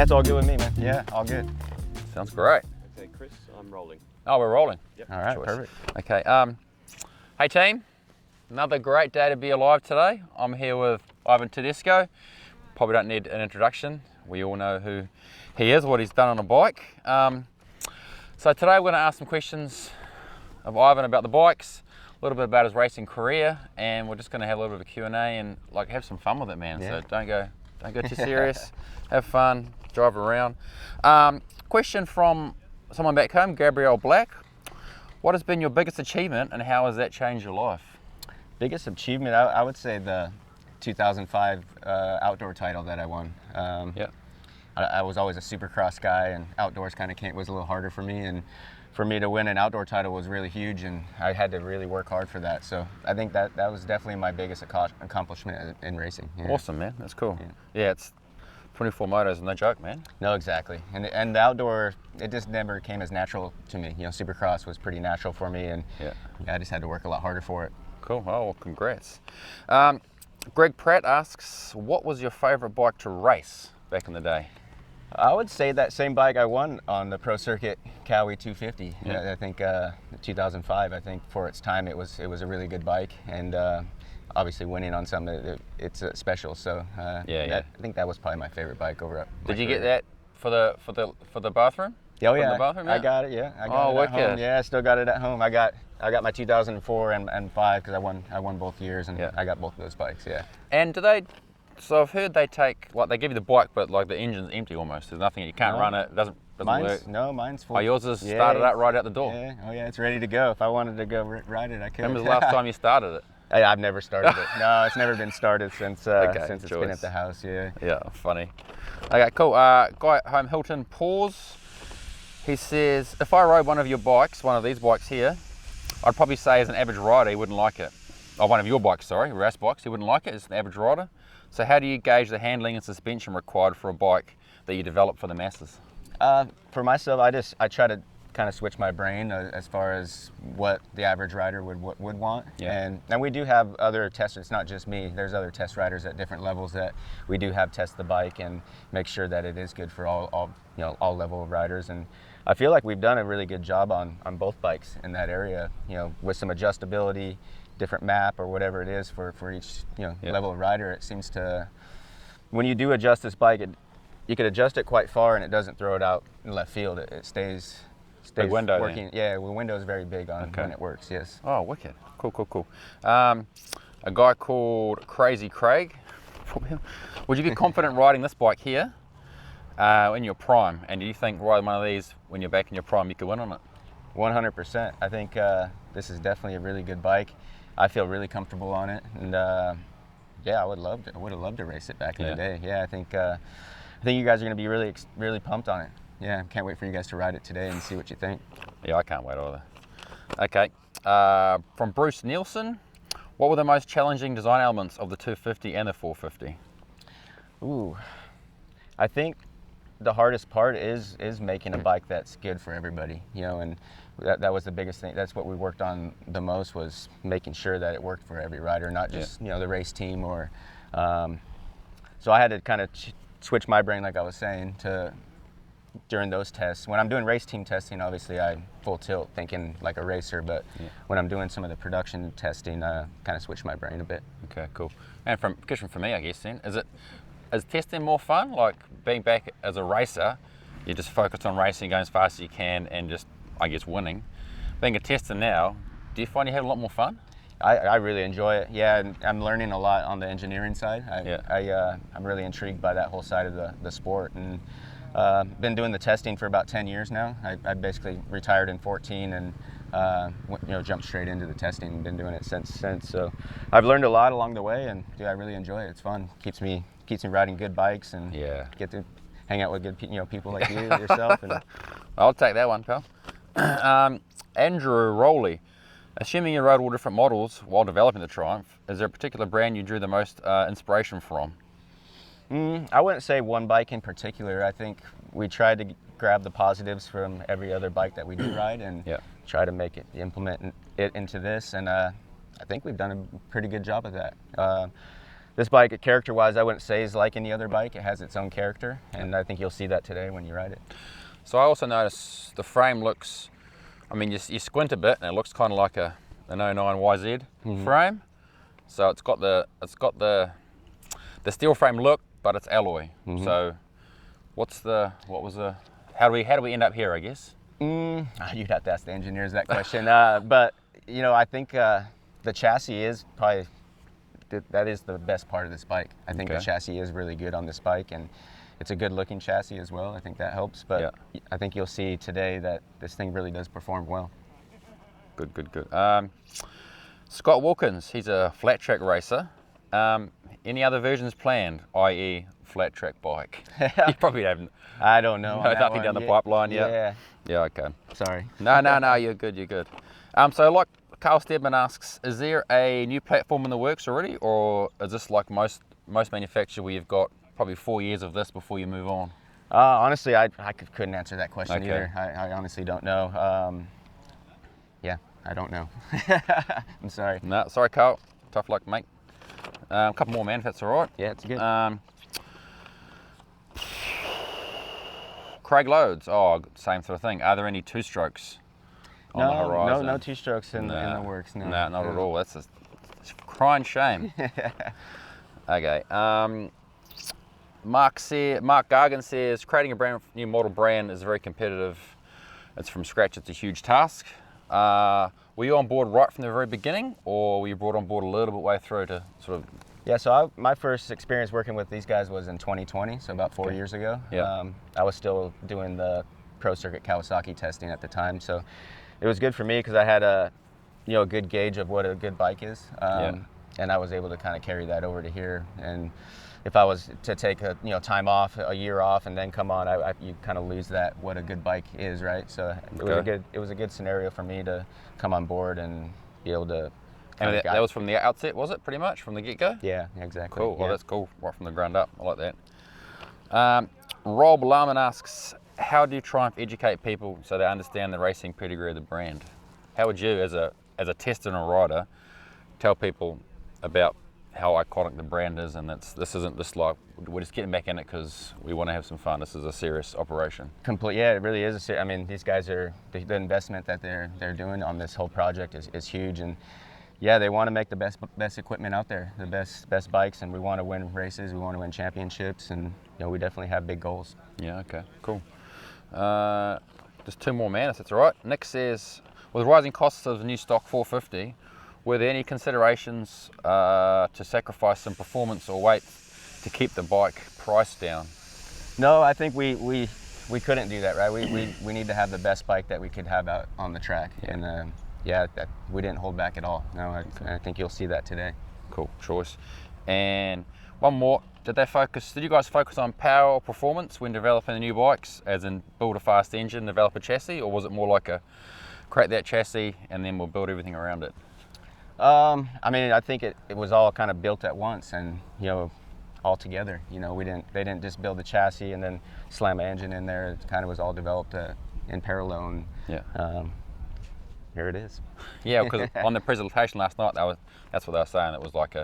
it's all good with me, man. Yeah, all good. Sounds great. Okay, Chris, I'm rolling. Oh, we're rolling. Yep. All right, Choice. perfect. Okay. Hey team, another great day to be alive today. I'm here with Ivan Tedesco. Probably don't need an introduction. We all know who he is, what he's done on a bike. So today we're going to ask some questions of Ivan about the bikes, a little bit about his racing career, and we're just going to have a little bit of a Q&A and like have some fun with it, man. Yeah. So don't go too serious. Have fun, drive around. Question from someone back home, Gabrielle Black. What has been your biggest achievement and how has that changed your life? Biggest achievement, I would say the 2005 outdoor title that I won. Yeah. I was always a supercross guy, and outdoors kind of was a little harder for me. And for me to win an outdoor title was really huge, and I had to really work hard for that. So I think that was definitely my biggest accomplishment in racing. Yeah. Awesome, man. That's cool. Yeah, it's 24 motos, no joke, man. No, exactly. And the outdoor, it just never came as natural to me. You know, supercross was pretty natural for me, and I just had to work a lot harder for it. Cool. Oh, well, congrats. Greg Pratt asks, what was your favorite bike to race back in the day? I would say that same bike I won on the pro circuit, Cowie 250. Yeah. I think 2005. I think for its time, it was a really good bike, and obviously winning on something it's special. So I think that was probably my favorite bike over. Did you get that for the bathroom? Oh yeah, the bathroom, I got it. Yeah, I got it at home. wicked. Yeah, I still got it at home. I got my 2004 and 5 because I won both years, and I got both of those bikes. Yeah. And do they? So I've heard they take, like, they give you the bike, but like the engine's empty almost. There's nothing, you can't run it. It doesn't work. No, mine's full. Oh, yours is started out right out the door. Yeah. Oh yeah, it's ready to go. If I wanted to go ride it, I could. When was the last time you started it? I've never started it. No, it's never been started since it's been at the house. Yeah. Yeah, funny. Okay, cool. Guy at home, Hilton, pause. He says, if I rode one of your bikes, one of these bikes here, I'd probably say as an average rider, he wouldn't like it. Oh, one of your bikes, sorry, race bikes, he wouldn't like it as an average rider. So how do you gauge the handling and suspension required for a bike that you develop for the masses? For myself, I try to kind of switch my brain as far as what the average rider would want. Yeah. And we do have other testers. It's not just me. There's other test riders at different levels that we do have test the bike and make sure that it is good for all level of riders. And I feel like we've done a really good job on both bikes in that area. You know, with some adjustability, different map or whatever it is for each level of rider. It seems to, when you do adjust this bike, you could adjust it quite far and it doesn't throw it out in left field. It stays big window working. then. Yeah, the window is very big on when it works. Yes. Oh, wicked. Cool. A guy called Crazy Craig. Would you be confident riding this bike here in your prime? And do you think riding one of these when you're back in your prime, you could win on it? 100%. I think this is definitely a really good bike. I feel really comfortable on it, and I would have loved to race it back in the day. Yeah, I think you guys are going to be really pumped on it. Yeah, can't wait for you guys to ride it today and see what you think. Yeah, I can't wait either. Okay, from Bruce Nielsen, what were the most challenging design elements of the 250 and the 450? Ooh, I think the hardest part is making a bike that's good for everybody. You know, and that was the biggest thing. That's what we worked on the most, was making sure that it worked for every rider, not just the race team or. So I had to kind of switch my brain, like I was saying, to during those tests. When I'm doing race team testing, obviously I full tilt thinking like a racer, but when I'm doing some of the production testing, kind of switch my brain a bit. Okay, cool. And question for me, I guess then, is testing more fun? Like being back as a racer, you just focus on racing, going as fast as you can, and just, I guess, winning. Being a tester now, do you find you have a lot more fun? I really enjoy it. Yeah, and I'm learning a lot on the engineering side. I'm really intrigued by that whole side of the sport, and been doing the testing for about 10 years now. I basically retired in 14 and jumped straight into the testing and been doing it since. So I've learned a lot along the way, and I really enjoy it. It's fun. Keeps me riding good bikes and get to hang out with good people like you, yourself. And I'll take that one, pal. Andrew Rowley, assuming you rode all different models while developing the Triumph, is there a particular brand you drew the most inspiration from? I wouldn't say one bike in particular. I think we tried to grab the positives from every other bike that we do ride and try to implement it into this, and I think we've done a pretty good job of that. This bike, character-wise, I wouldn't say is like any other bike. It has its own character, and I think you'll see that today when you ride it. So I also noticed the frame looks, I mean, you squint a bit and it looks kind of like an 09YZ frame. So it's got the steel frame look, but it's alloy. So how do we end up here, I guess? You'd have to ask the engineers that question. But you know, I think the chassis is probably that is the best part of this bike. I think the chassis is really good on this bike, and it's a good looking chassis as well. I think that helps. But I think you'll see today that this thing really does perform well. Good. Scott Wilkins, he's a flat track racer. Any other versions planned, i.e. flat track bike? You probably haven't. I don't know. Nothing down the pipeline yet? Yeah, okay. Sorry. No, you're good. So like Carl Steadman asks, is there a new platform in the works already, or is this like most manufacturers where you've got probably 4 years of this before you move on? Honestly, I couldn't answer that question either. I honestly don't know. Yeah, I don't know. I'm sorry. No, sorry, Carl. Tough luck, mate. A couple more, man, if that's all right. Yeah, it's good. Craig Loads, same sort of thing. Are there any two-strokes on the horizon? No two strokes in the works. No, not at all. That's a crying shame. Okay. Mark Gargan says, creating a new model brand is very competitive. It's from scratch. It's a huge task. Were you on board right from the very beginning, or were you brought on board a little bit way through to sort of? Yeah, so my first experience working with these guys was in 2020, so about 4 years ago. Yeah. I was still doing the Pro Circuit Kawasaki testing at the time, so it was good for me because I had a good gauge of what a good bike is, and I was able to kind of carry that over to here. And if I was to take a time off, a year off, and then come on, you kind of lose that what a good bike is, right? So it was a good scenario for me to come on board and be able to. And that was from the outset, was it, pretty much, from the get-go? Yeah, exactly. Cool, yeah. Well, that's cool, right from the ground up. I like that. Rob Larman asks, how do you try and educate people so they understand the racing pedigree of the brand? How would you, as a tester and a rider, tell people about how iconic the brand is, and this isn't just like, we're just getting back in it because we want to have some fun. This is a serious operation. Yeah, it really is. I mean, these guys are, the investment that they're doing on this whole project is huge, and yeah, they want to make the best equipment out there, the best bikes, and we want to win races, we want to win championships, and we definitely have big goals. Yeah, okay, cool. Just two more, man, if that's all right. Nick says, with rising costs of the new stock 450, were there any considerations to sacrifice some performance or weight to keep the bike price down? No, I think we couldn't do that, right? We need to have the best bike that we could have out on the track, and we didn't hold back at all. No, I think you'll see that today. Cool choice. And one more, did you guys focus on power or performance when developing the new bikes, as in build a fast engine, develop a chassis, or was it more like create that chassis and then we'll build everything around it? I mean, I think it was all kind of built at once, and all together. They didn't just build the chassis and then slam an engine in there. It kind of was all developed in parallel, and here it is. Yeah, because on the presentation last night, that's what they were saying. It was like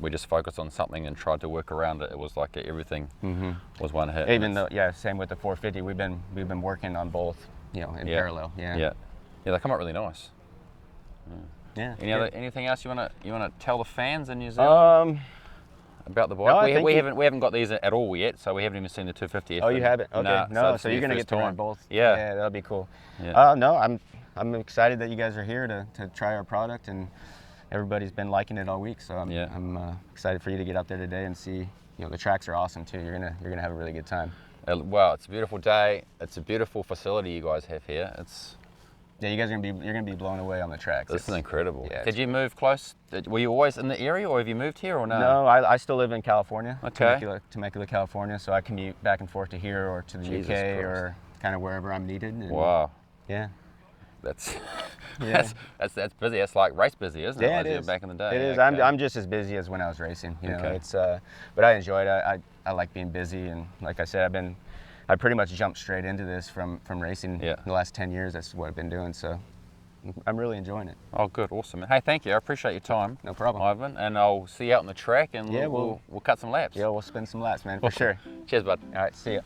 we just focused on something and tried to work around it. It was like everything was one hit. Even though, same with the 450. We've been working on both, in parallel. Yeah, they come out really nice. Yeah. Anything else you wanna tell the fans in New Zealand about the bike? No, we haven't got these at all yet, so we haven't even seen the 250. Oh, you haven't? Okay. No, so you're gonna get to ride both. Yeah, that'll be cool. Yeah. No, I'm excited that you guys are here to try our product, and everybody's been liking it all week. So I'm excited for you to get out there today and see. The tracks are awesome too. You're gonna have a really good time. Well, it's a beautiful day. It's a beautiful facility you guys have here. Yeah, you're gonna be blown away on the tracks. This is incredible. Yeah, Did you move close? Were you always in the area, or have you moved here, or no? No, I still live in California. Okay. Temecula, California. So I commute back and forth to here or to the Jesus UK Christ. or kind of wherever I'm needed. And Wow. Yeah. That's busy. That's like race busy, isn't it? Yeah, Like it is. back in the day. It is. Okay. I'm just as busy as when I was racing. Okay. It's but I enjoy it. I like being busy, and like I said, I pretty much jumped straight into this from racing. Yeah. The last 10 years. That's what I've been doing. So I'm really enjoying it. Oh, good, awesome. Hey, thank you. I appreciate your time. No problem. Ivan, and I'll see you out on the track, and Yeah, we'll cut some laps. Yeah, we'll spin some laps, man, for Awesome. sure. Cheers, bud. All right, see ya.